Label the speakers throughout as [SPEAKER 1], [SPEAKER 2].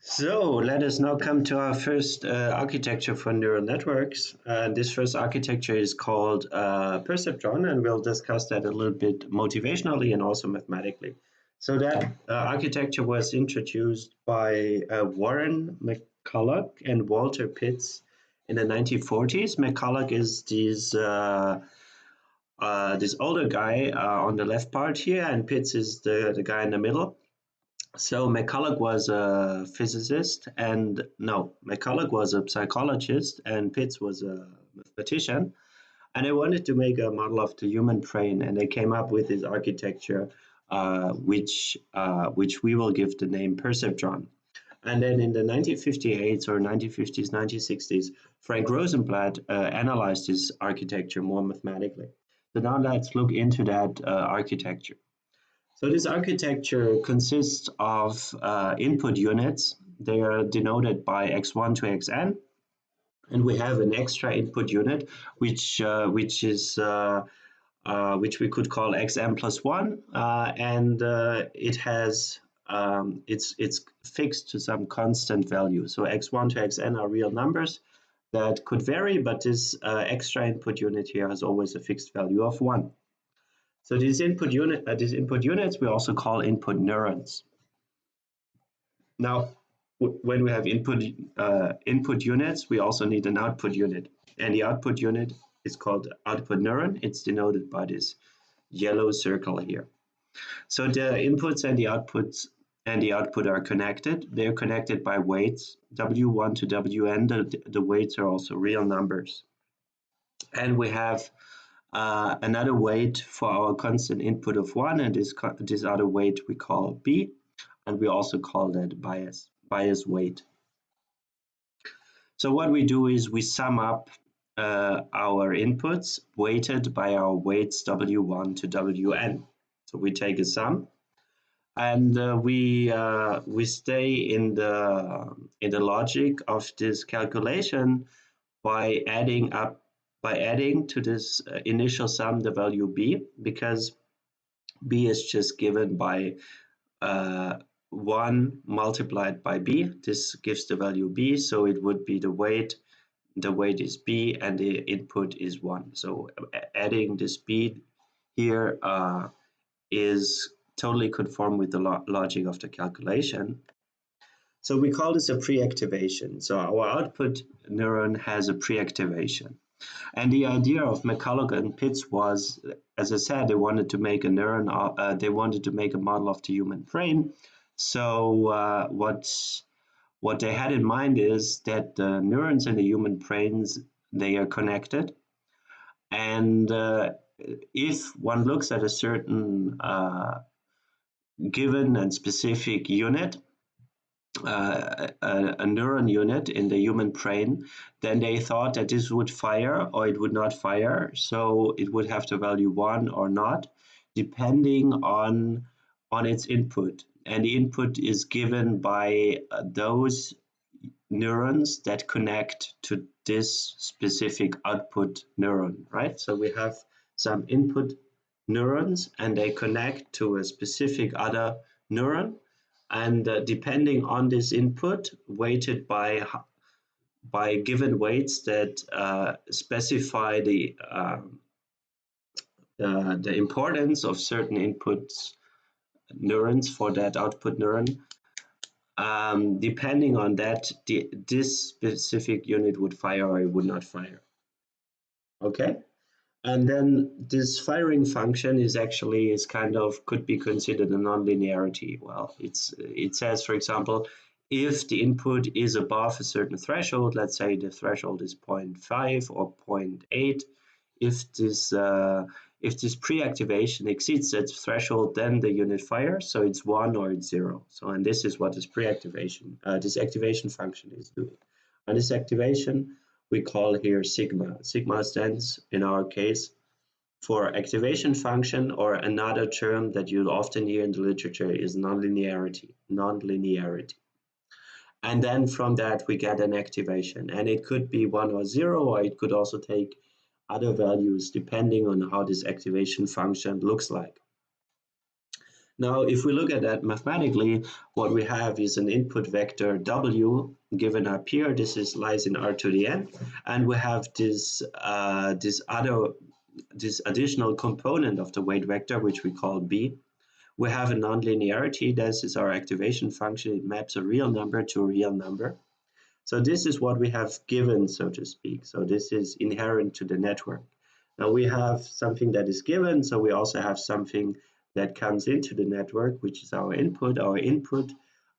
[SPEAKER 1] So let us now come to our first architecture for neural networks. This first architecture is called Perceptron, and we'll discuss that a little bit motivationally and also mathematically. So that architecture was introduced by Warren McCulloch and Walter Pitts in the 1940s. McCulloch is this older guy on the left part here, and Pitts is the guy in the middle. So McCulloch was a physicist, and no, McCulloch was a psychologist, and Pitts was a mathematician. And they wanted to make a model of the human brain, and they came up with this architecture, which we will give the name Perceptron. And then in the 1958s or 1950s, 1960s, Frank Rosenblatt analyzed this architecture more mathematically. So now let's look into that architecture. So this architecture consists of input units. They are denoted by x1 to xn, and we have an extra input unit, which we could call xm plus 1, and it has it's fixed to some constant value. So x1 to xn are real numbers that could vary, but this extra input unit here has always a fixed value of 1. So these input units we also call input neurons. Now, when we have input units, we also need an output unit, and the output unit is called output neuron. It's denoted by this yellow circle here. So the inputs and the output are connected. They're connected by weights, W1 to Wn. The weights are also real numbers, and we have another weight for our constant input of 1, and this other weight we call B, and we also call that bias weight. So what we do is we sum up our inputs weighted by our weights W1 to Wn. So we take a sum, and we stay in the logic of this calculation by adding to this initial sum the value b, because b is just given by 1 multiplied by b. This gives the value b, so it would be the weight is b, and the input is 1. So adding this b here is totally conform with the logic of the calculation. So we call this a pre-activation. So our output neuron has a pre-activation. And the idea of McCulloch and Pitts was, as I said, they wanted to make a neuron. They wanted to make a model of the human brain. So what they had in mind is that the neurons in the human brains, they are connected, and if one looks at a certain given and specific unit, a neuron unit in the human brain, then they thought that this would fire or it would not fire. So it would have the value 1 or not, depending on its input. And the input is given by those neurons that connect to this specific output neuron, right? So we have some input neurons, and they connect to a specific other neuron. And depending on this input, weighted by given weights that specify the importance of certain inputs neurons for that output neuron, depending on that, this specific unit would fire or it would not fire. Okay. And then this firing function could be considered a nonlinearity. Well, it says, for example, if the input is above a certain threshold, let's say the threshold is 0.5 or 0.8, if this pre-activation exceeds that threshold, then the unit fires. So it's 1 or it's 0. So, and this is what this pre-activation, this activation function is doing. And this activation we call here sigma. Sigma stands, in our case, for activation function, or another term that you'll often hear in the literature is nonlinearity. And then from that we get an activation, and it could be 1 or 0, or it could also take other values depending on how this activation function looks like. Now, if we look at that mathematically, what we have is an input vector W given up here. This lies in R to the n, and we have this this additional component of the weight vector, which we call B. We have a nonlinearity. This is our activation function. It maps a real number to a real number. So this is what we have given, so to speak. So this is inherent to the network. Now we have something that is given, so we also have something that comes into the network, which is our input. Our input,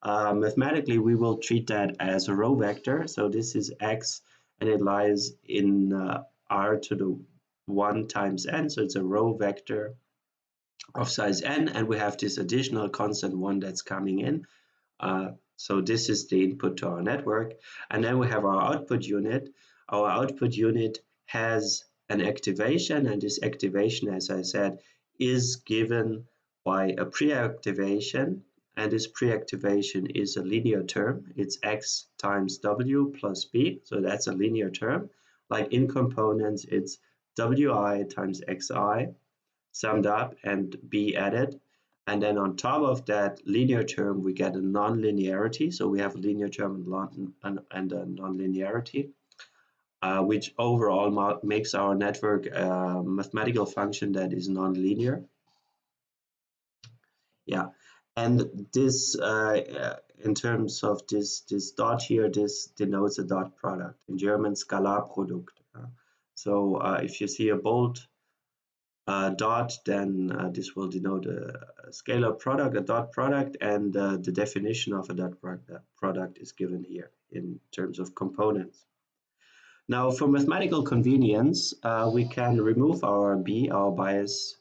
[SPEAKER 1] mathematically, we will treat that as a row vector. So this is x, and it lies in r to the 1 times n. So it's a row vector of size n, and we have this additional constant 1 that's coming in. So this is the input to our network. And then we have our output unit. Our output unit has an activation, and this activation, as I said, is given by a pre-activation, and this pre-activation is a linear term. It's x times w plus b, so that's a linear term. Like in components, it's wi times xi summed up and b added. And then on top of that linear term, we get a nonlinearity. So we have a linear term and a nonlinearity, which overall makes our network a mathematical function that is nonlinear. Yeah, and this, in terms of this dot here, this denotes a dot product. In German, Skalarprodukt. So if you see a bold dot, then this will denote a scalar product, a dot product, and the definition of a dot product is given here in terms of components. Now, for mathematical convenience, we can remove our B, our bias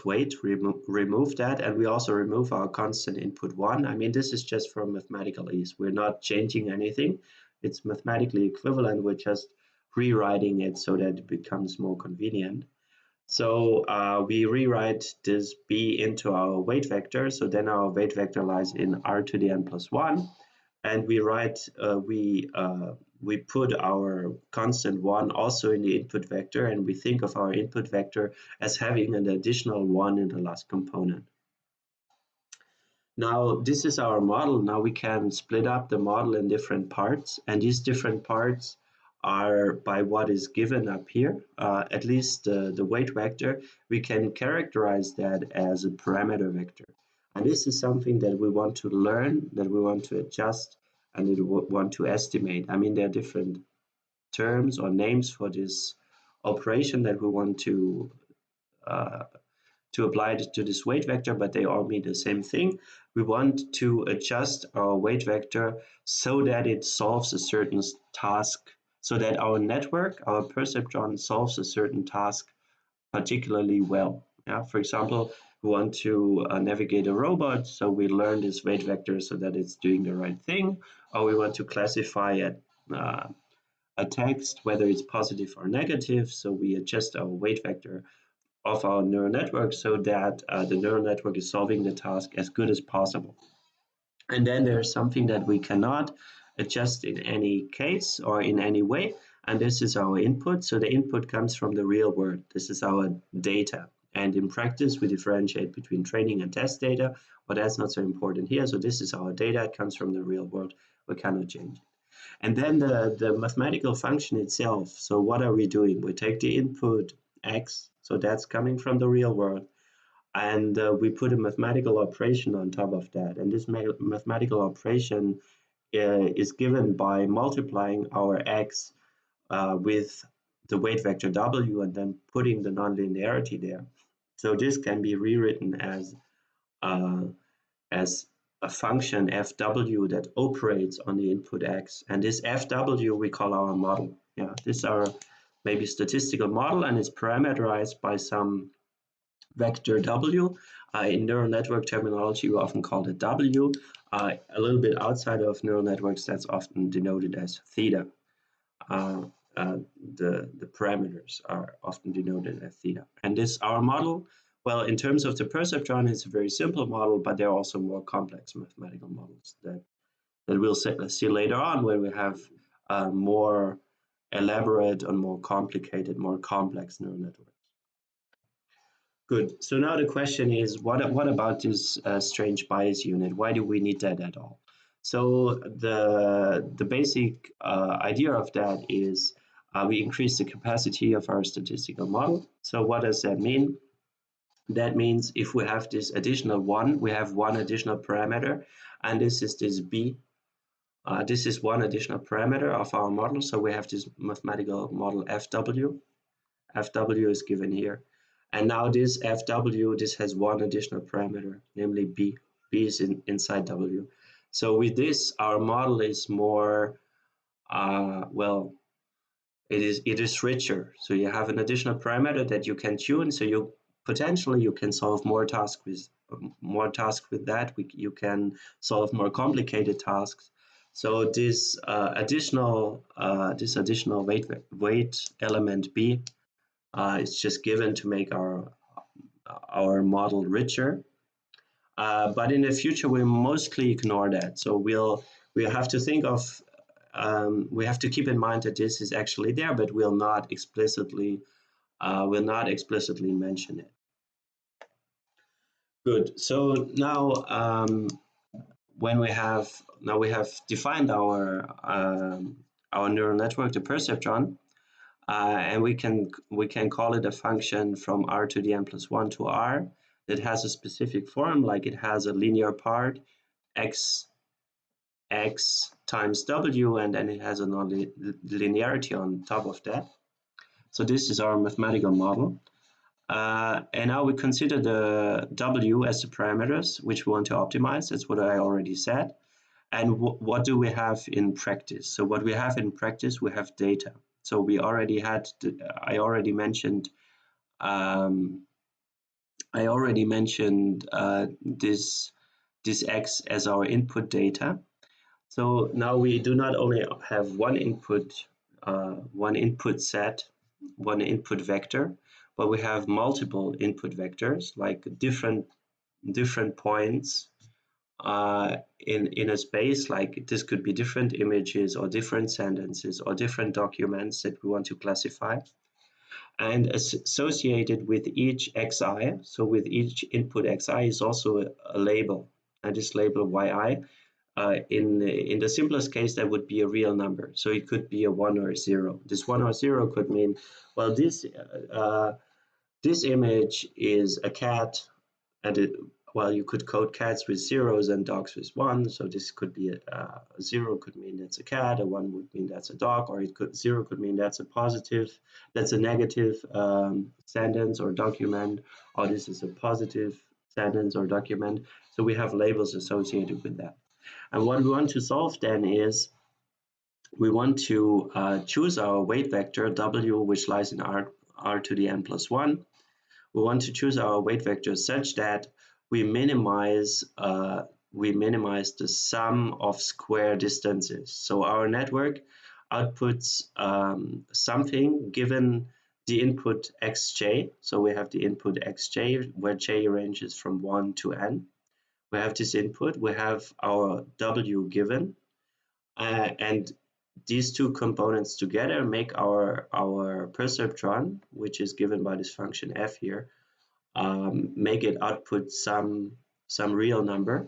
[SPEAKER 1] weight, remove that, and we also remove our constant input 1. I mean, this is just for mathematical ease. We're not changing anything. It's mathematically equivalent. We're just rewriting it so that it becomes more convenient. So we rewrite this B into our weight vector. So then our weight vector lies in R to the n plus 1. And we write, we put our constant 1 also in the input vector, and we think of our input vector as having an additional 1 in the last component. Now, this is our model. Now we can split up the model in different parts, and these different parts are by what is given up here, at least the weight vector. We can characterize that as a parameter vector. And this is something that we want to learn, that we want to adjust, and that we want to estimate. I mean, there are different terms or names for this operation that we want to apply it to this weight vector, but they all mean the same thing. We want to adjust our weight vector so that it solves a certain task, so that our network, our perceptron, solves a certain task particularly well. Yeah, for example, we want to navigate a robot, so we learn this weight vector so that it's doing the right thing, or we want to classify a text, whether it's positive or negative, so we adjust our weight vector of our neural network so that the neural network is solving the task as good as possible. And then there's something that we cannot adjust in any case or in any way, and this is our input. So the input comes from the real world. This is our data. And in practice, we differentiate between training and test data, but that's not so important here. So this is our data. It comes from the real world. We cannot change it. And then the mathematical function itself. So what are we doing? We take the input x, so that's coming from the real world, and we put a mathematical operation on top of that. And this mathematical operation is given by multiplying our x with the weight vector w and then putting the nonlinearity there. So this can be rewritten as a function fw that operates on the input x, and this fw we call our model. Yeah, this is our maybe statistical model, and it's parameterized by some vector w. In neural network terminology, we often call it w. A little bit outside of neural networks, that's often denoted as theta. The parameters are often denoted as theta. And this our model. Well, in terms of the perceptron, it's a very simple model, but there are also more complex mathematical models that we'll see later on when we have more elaborate and more complicated, more complex neural networks. Good. So now the question is, what about this strange bias unit? Why do we need that at all? So the basic idea of that is we increase the capacity of our statistical model. So what does that mean? That means if we have this additional one, we have one additional parameter, and this is this b. This is one additional parameter of our model. So we have this mathematical model fw. Fw is given here. And now this Fw, this has one additional parameter, namely B. B is inside W. So with this, our model is more, well, it is richer. So you have an additional parameter that you can tune. So you potentially you can solve more tasks with that. You can solve more complicated tasks. So this additional weight element B it's just given to make our model richer. But in the future, we'll mostly ignore that. So we'll have to think of we have to keep in mind that this is actually there, but we'll not explicitly mention it. Good. So now when we have defined our neural network, the perceptron. And we can call it a function from r to the n plus 1 to r that has a specific form, like it has a linear part x times w, and then it has a nonlinearity on top of that. So this is our mathematical model. And now we consider the w as the parameters which we want to optimize. That's what I already said. And what do we have in practice? So what we have in practice, we have data. So we already had, I already mentioned this x as our input data. So now we do not only have one input set, one input vector, but we have multiple input vectors, like different points in a space. Like this could be different images or different sentences or different documents that we want to classify. And associated with each xi, so with each input xi is also a label, and this label yi. In the simplest case, that would be a real number. So it could be a 1 or a 0. This 1 or 0 could mean, well, this image is a cat, and well, you could code cats with zeros and dogs with 1. So this could be a 0 could mean that's a cat, a 1 would mean that's a dog, or 0 could mean that's a negative sentence or document, or this is a positive sentence or document. So we have labels associated with that. And what we want to solve then is we want to choose our weight vector w, which lies in r to the n plus 1. We want to choose our weight vector such that we minimize the sum of square distances. So our network outputs something given the input xj. So we have the input xj, where j ranges from 1 to n. We have this input, we have our w given, and these two components together make our perceptron, which is given by this function f here, make it output some real number.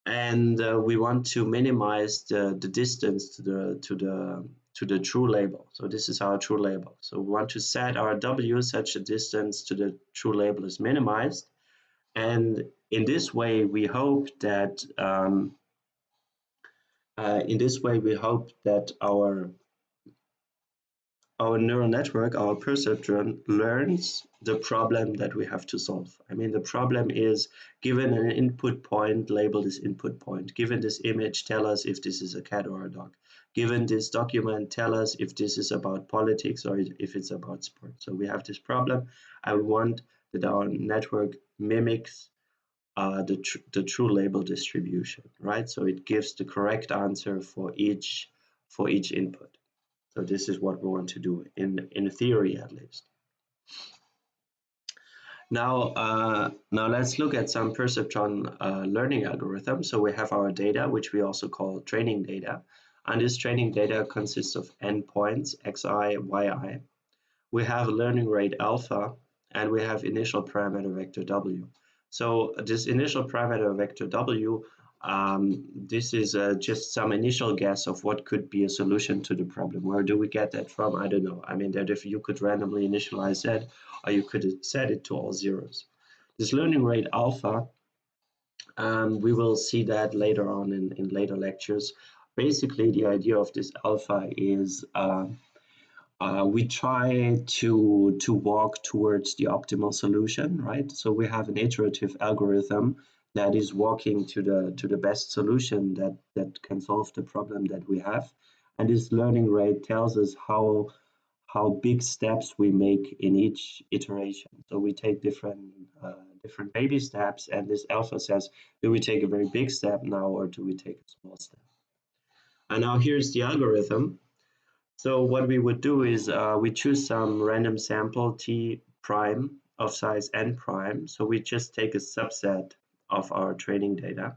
[SPEAKER 1] And we want to minimize the distance to the true label. So this is our true label. So we want to set our w such a distance to the true label is minimized. And in this way, we hope that our neural network, our perceptron, learns the problem that we have to solve. I mean, the problem is, given an input point, label this input point. Given this image, tell us if this is a cat or a dog. Given this document, tell us if this is about politics or if it's about sport. So we have this problem. I want that our network mimics the true label distribution, right? So it gives the correct answer for each input. So this is what we want to do in theory, at least. Now let's look at some perceptron learning algorithms. So we have our data, which we also call training data, and this training data consists of n points, xi, yi. We have a learning rate alpha, and we have initial parameter vector w. So this initial parameter vector w, this is just some initial guess of what could be a solution to the problem. Where do we get that from? I don't know. I mean, that if you could randomly initialize that, or you could set it to all zeros. This learning rate alpha, we will see that later on in later lectures. Basically, the idea of this alpha is we try to walk towards the optimal solution, right? So we have an iterative algorithm that is walking to the best solution that can solve the problem that we have. And this learning rate tells us how big steps we make in each iteration. So we take different baby steps, and this alpha says, do we take a very big step now, or do we take a small step? And now here's the algorithm. So what we would do is we choose some random sample t prime of size n prime. So we just take a subset of our training data,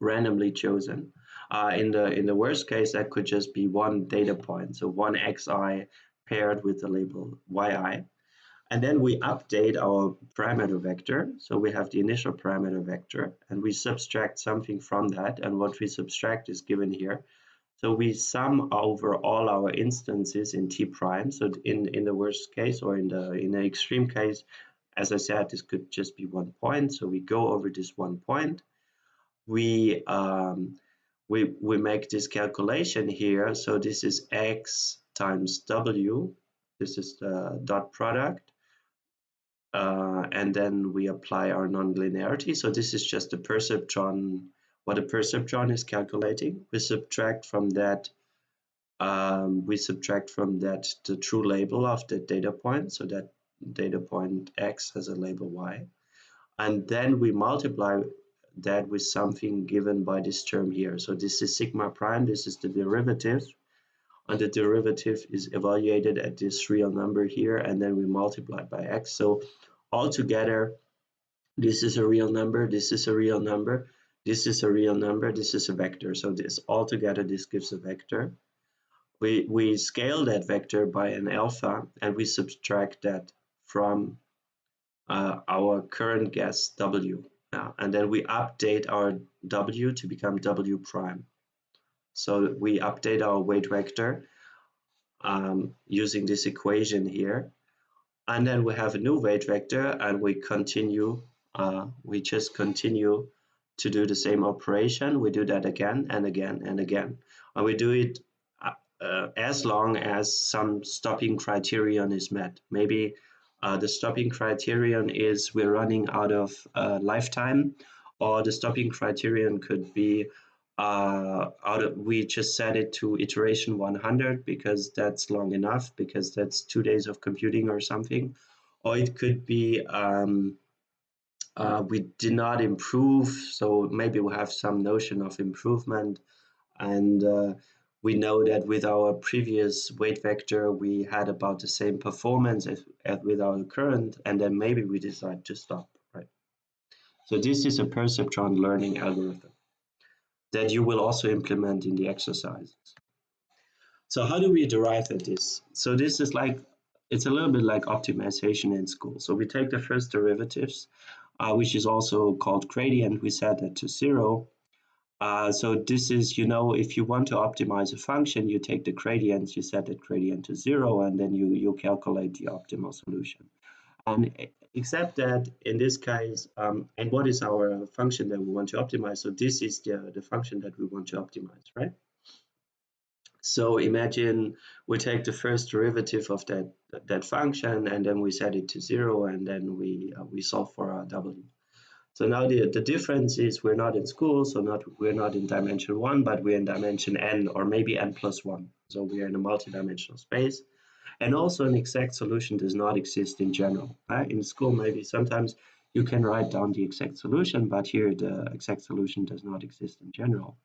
[SPEAKER 1] randomly chosen. In the worst case, that could just be one data point, so one xi paired with the label yi. And then we update our parameter vector. So we have the initial parameter vector, and we subtract something from that. And what we subtract is given here. So we sum over all our instances in t prime. So in the worst case, or in the extreme case, as I said, this could just be 1 point. So we go over this 1 point. We make this calculation here. So this is x times w. This is the dot product. And then we apply our nonlinearity. So this is just the perceptron, what a perceptron is calculating. We subtract from that the true label of the data point. So that data point x has a label y. And then we multiply that with something given by this term here. So this is sigma prime, this is the derivative. And the derivative is evaluated at this real number here, and then we multiply by x. So altogether, this is a real number, this is a real number, this is a real number, this is a vector. So this altogether, this gives a vector. We scale that vector by an alpha, and we subtract that from our current guess w. And then we update our w to become w prime. So we update our weight vector using this equation here. And then we have a new weight vector, and we continue, we just continue to do the same operation. We do that again and again and again. And we do it as long as some stopping criterion is met. Maybe the stopping criterion is we're running out of lifetime, or the stopping criterion could be we just set it to iteration 100 because that's long enough, because that's 2 days of computing or something. Or it could be we did not improve, so maybe we have some notion of improvement, and we know that with our previous weight vector we had about the same performance as with our current, and then maybe we decide to stop, right? So this is a perceptron learning algorithm that you will also implement in the exercises. So how do we derive at this? So this is like, it's a little bit like optimization in school. So we take the first derivatives, which is also called gradient. We set that to 0. So this is, if you want to optimize a function, you take the gradient, you set that gradient to 0, and then you calculate the optimal solution. And except that in this case, and what is our function that we want to optimize? So this is the function that we want to optimize, right? So imagine we take the first derivative of that function, and then we set it to 0, and then we solve for our w. So now the difference is we're not in school, so we're not in dimension 1, but we're in dimension n, or maybe n plus 1. So we are in a multidimensional space. And also an exact solution does not exist in general. In school, maybe sometimes you can write down the exact solution, but here the exact solution does not exist in general.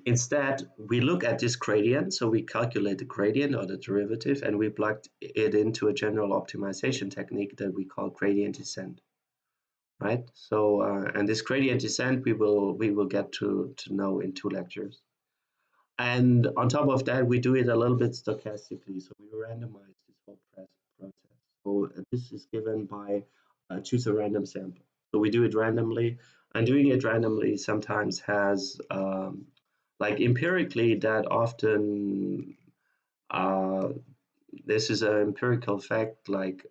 [SPEAKER 1] Instead, we look at this gradient, so we calculate the gradient or the derivative, and we plug it into a general optimization technique that we call gradient descent, right? So, and this gradient descent we will get to know in 2 lectures. And on top of that, we do it a little bit stochastically. So we randomize this whole process. So this is given by choose a random sample. So we do it randomly, and doing it randomly sometimes has like empirically that often this is an empirical fact, like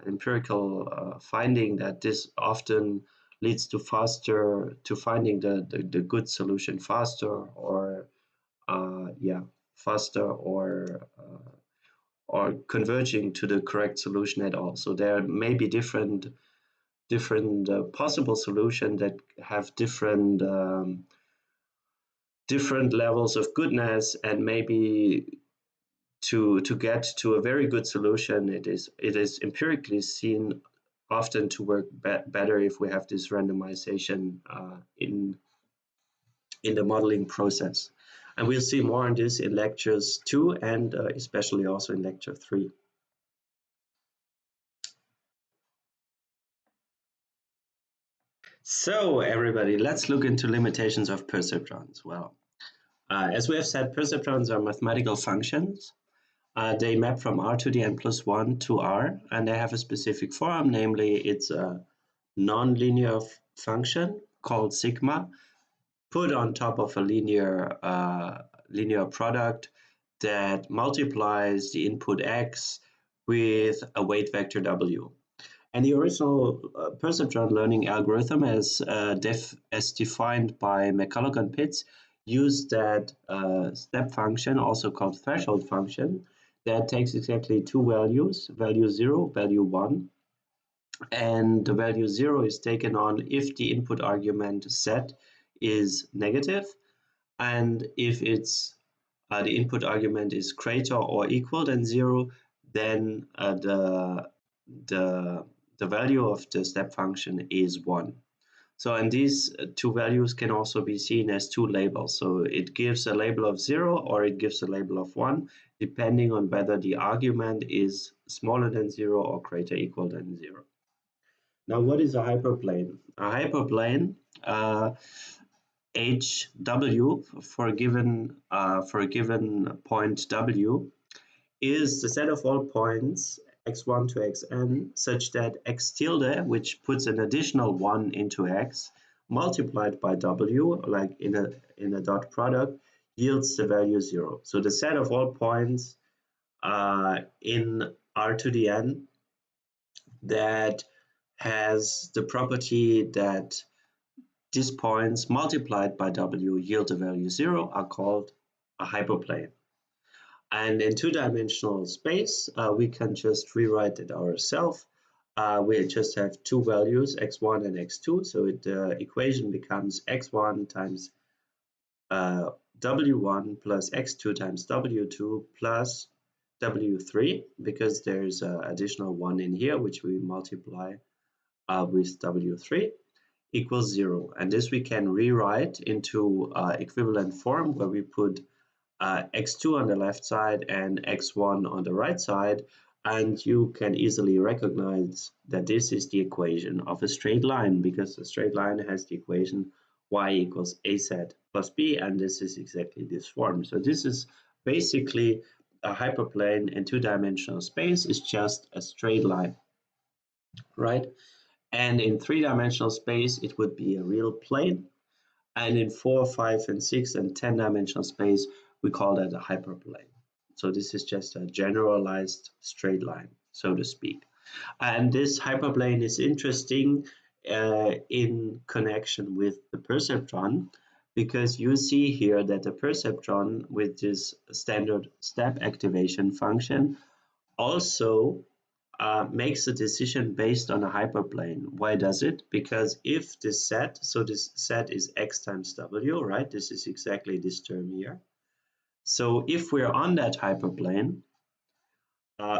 [SPEAKER 1] empirical finding that this often leads to finding the good solution faster, or faster, or converging to the correct solution at all. So there may be different possible solutions that have different levels of goodness, and maybe to get to a very good solution, it is empirically seen often to work better if we have this randomization in the modeling process. And we'll see more on this in lectures 2 and especially also in lecture 3. So everybody, let's look into limitations of perceptrons. Well, as we have said, perceptrons are mathematical functions. They map from R to the n plus 1 to R, and they have a specific form, namely it's a nonlinear function called sigma, put on top of a linear product that multiplies the input x with a weight vector w. And the original perceptron learning algorithm, as defined by McCulloch and Pitts, used that step function, also called threshold function, that takes exactly two values, value 0, value 1. And the value 0 is taken on if the input argument set is negative, and if it's the input argument is greater or equal than 0, then the value of the step function is 1. So, and these two values can also be seen as two labels. So it gives a label of 0 or it gives a label of 1, depending on whether the argument is smaller than 0 or greater or equal than 0. Now, what is a hyperplane? A hyperplane, HW for a given point W, is the set of all points x1 to xn such that x tilde, which puts an additional 1 into x, multiplied by w, like in a dot product, yields the value 0. So the set of all points in R to the n that has the property that these points multiplied by w yield the value 0 are called a hyperplane. And in two-dimensional space, we can just rewrite it ourselves. We just have two values, x1 and x2. So the equation becomes x1 times w1 plus x2 times w2 plus w3, because there's an additional 1 in here, which we multiply with w3, equals 0. And this we can rewrite into equivalent form, where we put x2 on the left side and x1 on the right side, and you can easily recognize that this is the equation of a straight line, because a straight line has the equation y equals az plus b, and this is exactly this form. So this is basically a hyperplane in two-dimensional space is just a straight line, right? And in three-dimensional space, it would be a real plane. And in 4, 5, and 6, and 10-dimensional space, we call that a hyperplane. So this is just a generalized straight line, so to speak. And this hyperplane is interesting in connection with the perceptron, because you see here that the perceptron with this standard step activation function also makes a decision based on a hyperplane. Why does it? Because if this set, so this set is x times w, right? This is exactly this term here. So if we're on that hyperplane,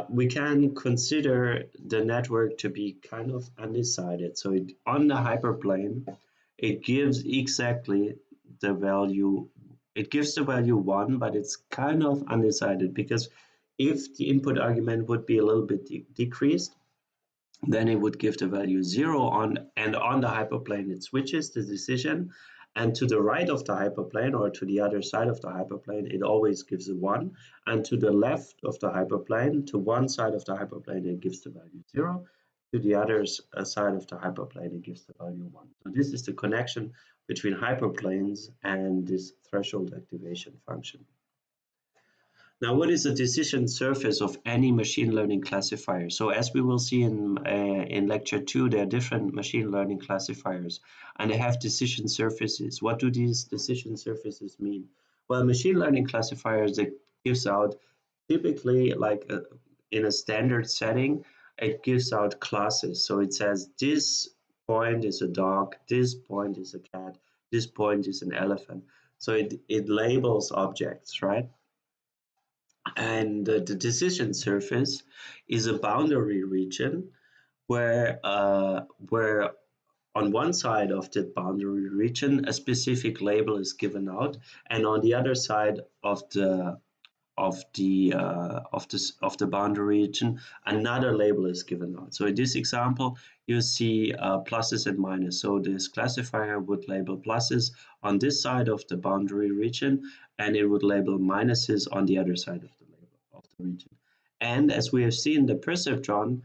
[SPEAKER 1] we can consider the network to be kind of undecided. So on the hyperplane, it gives exactly the value, it gives the value 1, but it's kind of undecided, because if the input argument would be a little bit decreased, then it would give the value 0 on, and on the hyperplane it switches the decision, And to the right of the hyperplane or to the other side of the hyperplane, it always gives a 1. And to the left of the hyperplane, to one side of the hyperplane, it gives the value 0. To the other side of the hyperplane, it gives the value 1. So this is the connection between hyperplanes and this threshold activation function. Now, what is the decision surface of any machine learning classifier? So as we will see in lecture 2, there are different machine learning classifiers and they have decision surfaces. What do these decision surfaces mean? Well, machine learning classifiers, it gives out typically like in a standard setting, it gives out classes. So it says this point is a dog, this point is a cat, this point is an elephant. So it labels objects, right? And the decision surface is a boundary region where on one side of the boundary region a specific label is given out, and on the other side of the boundary region another label is given out. So in this example you see pluses and minuses. So this classifier would label pluses on this side of the boundary region and it would label minuses on the other side of the region. And as we have seen, the perceptron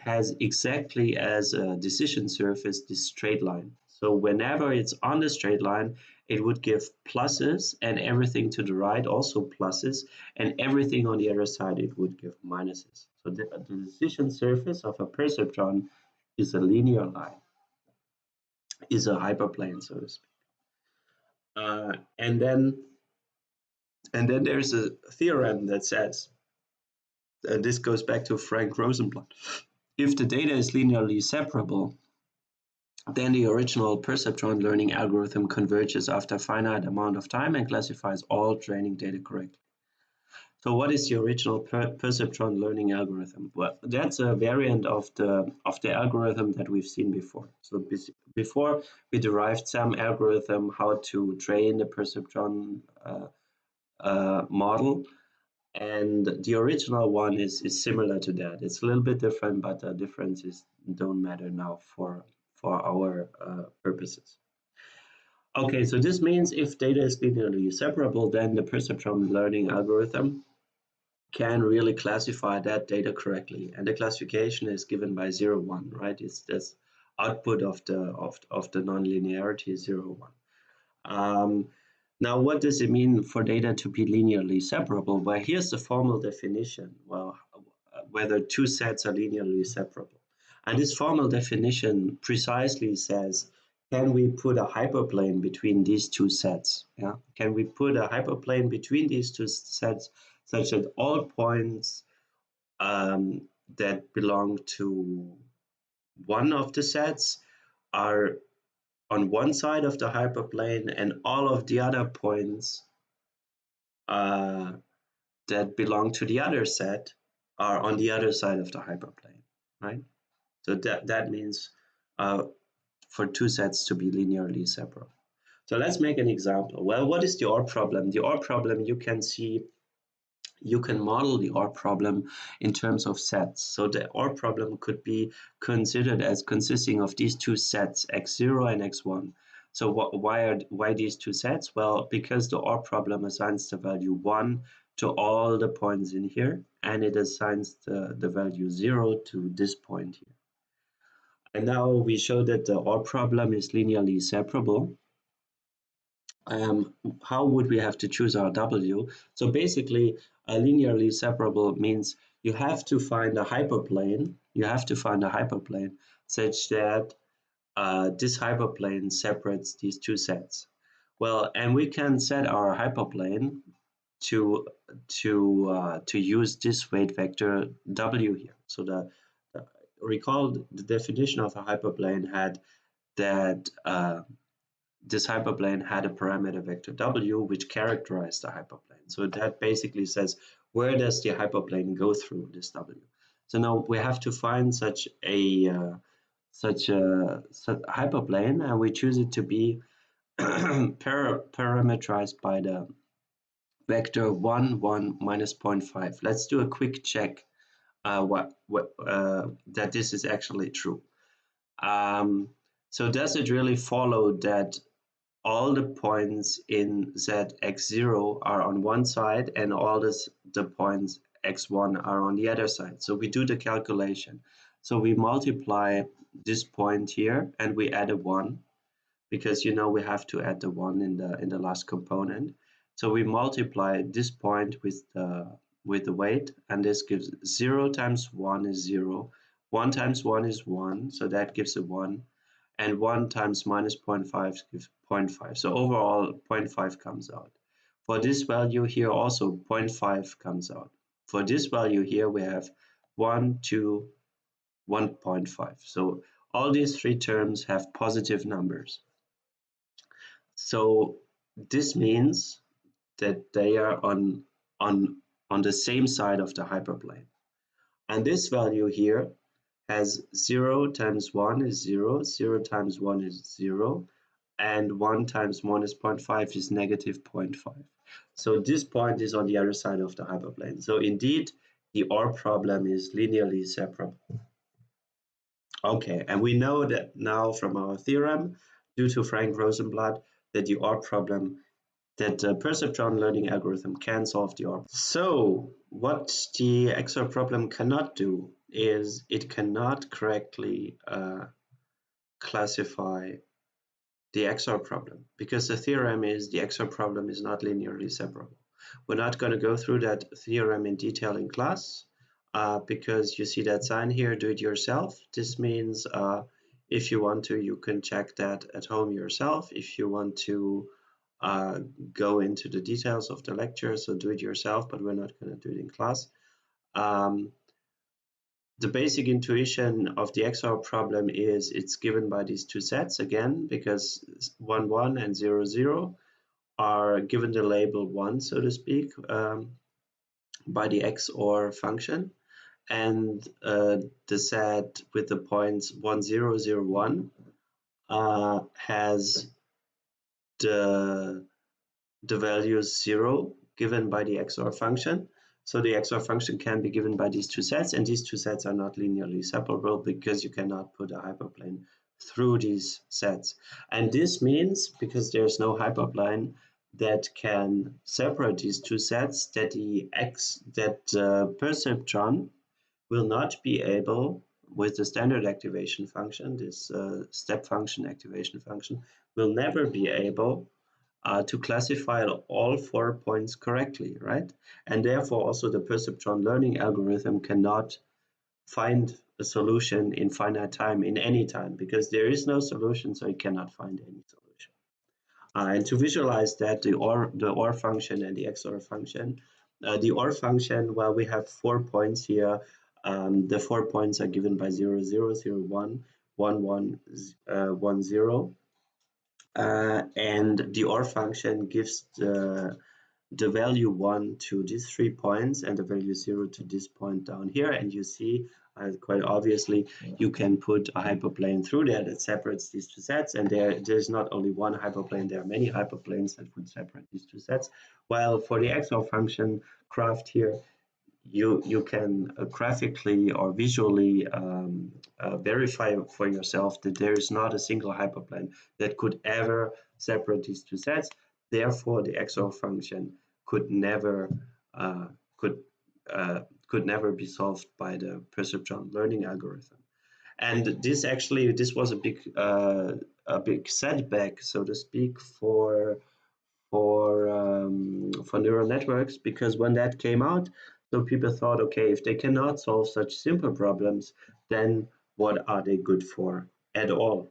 [SPEAKER 1] has exactly as a decision surface this straight line. So whenever it's on the straight line, it would give pluses, and everything to the right also pluses, and everything on the other side it would give minuses. So the decision surface of a perceptron is a linear line, is a hyperplane, so to speak. And then there's a theorem that says, and this goes back to Frank Rosenblatt, if the data is linearly separable, then the original perceptron learning algorithm converges after a finite amount of time and classifies all training data correctly. So what is the original perceptron learning algorithm? Well, that's a variant of the algorithm that we've seen before. So before we derived some algorithm how to train the perceptron model. And the original one is similar to that. It's a little bit different, but the differences don't matter now for our purposes. Okay, so this means if data is linearly separable, then the perceptron learning algorithm can really classify that data correctly. And the classification is given by 0, 1, right? It's this output of the nonlinearity 0, 1. Now, what does it mean for data to be linearly separable? Well, here's the formal definition. Well, whether two sets are linearly separable. And this formal definition precisely says, can we put a hyperplane between these two sets? Yeah? Can we put a hyperplane between these two sets such that all points that belong to one of the sets are on one side of the hyperplane and all of the other points that belong to the other set are on the other side of the hyperplane, right? So that means for two sets to be linearly separable. So let's make an example. Well, what is the OR problem? The OR problem, you can model the OR problem in terms of sets. So the OR problem could be considered as consisting of these two sets, x0 and x1. So why these two sets? Well, because the OR problem assigns the value 1 to all the points in here, and it assigns the value 0 to this point here. And now we show that the OR problem is linearly separable. How would we have to choose our W? So basically, a linearly separable means you have to find a hyperplane. You have to find a hyperplane such that this hyperplane separates these two sets. Well, and we can set our hyperplane to use this weight vector W here. So recall the definition of a hyperplane had that this hyperplane had a parameter vector W which characterized the hyperplane. So that basically says, where does the hyperplane go through this W? So now we have to find such a hyperplane, and we choose it to be parameterized by the vector 1, 1, minus 0.5. Let's do a quick check that this is actually true. So does it really follow that all the points in zx0 are on one side and all the points x1 are on the other side. So we do the calculation. So we multiply this point here and we add a 1, because you know we have to add the 1 in the last component. So we multiply this point with the weight, and this gives 0 times 1 is 0, 1 times 1 is 1, so that gives a 1, and 1 times minus 0.5 gives 0.5. So overall 0.5 comes out. For this value here also 0.5 comes out. For this value here we have 1, 2, 1.5. So all these three terms have positive numbers. So this means that they are on the same side of the hyperplane. And this value here has 0 times 1 is 0, 0 times 1 is 0, and 1 times minus 0.5 is negative 0.5. So this point is on the other side of the hyperplane. So indeed, the OR problem is linearly separable. Okay, and we know that now from our theorem, due to Frank Rosenblatt, that the OR problem, that the perceptron learning algorithm can solve the OR. So what the XOR problem cannot do is it cannot correctly classify the XOR problem, because the theorem is the XOR problem is not linearly separable. We're not going to go through that theorem in detail in class, because you see that sign here, do it yourself. This means if you want to, you can check that at home yourself. If you want to go into the details of the lecture, so do it yourself, but we're not going to do it in class. The basic intuition of the XOR problem is it's given by these two sets again, because 1, 1 and 0, 0 are given the label 1, so to speak, by the XOR function. And the set with the points 1, 0, 0, 1 has the values 0 given by the XOR function. So the XOR function can be given by these two sets, and these two sets are not linearly separable because you cannot put a hyperplane through these sets. And this means, because there's no hyperplane that can separate these two sets, that the perceptron will not be able, with the standard activation function, this step function activation function, will never be able to classify all 4 points correctly, right? And therefore also the perceptron learning algorithm cannot find a solution in finite time, in any time, because there is no solution, so it cannot find any solution. And to visualize that, the OR function and the XOR function, the OR function, well, we have 4 points here. The 4 points are given by 0, 0, 0, 1, 1, 1, 1, 0. And the OR function gives the value 1 to these 3 points and the value 0 to this point down here. And you see, quite obviously, you can put a hyperplane through there that separates these two sets. And there's not only one hyperplane, there are many hyperplanes that would separate these two sets. While for the XOR function craft here, you can graphically or visually verify for yourself that there is not a single hyperplane that could ever separate these two sets. Therefore, the XOR function could never be solved by the perceptron learning algorithm. And this was a big setback, so to speak, for neural networks, because when that came out, so people thought, okay, if they cannot solve such simple problems, then what are they good for at all?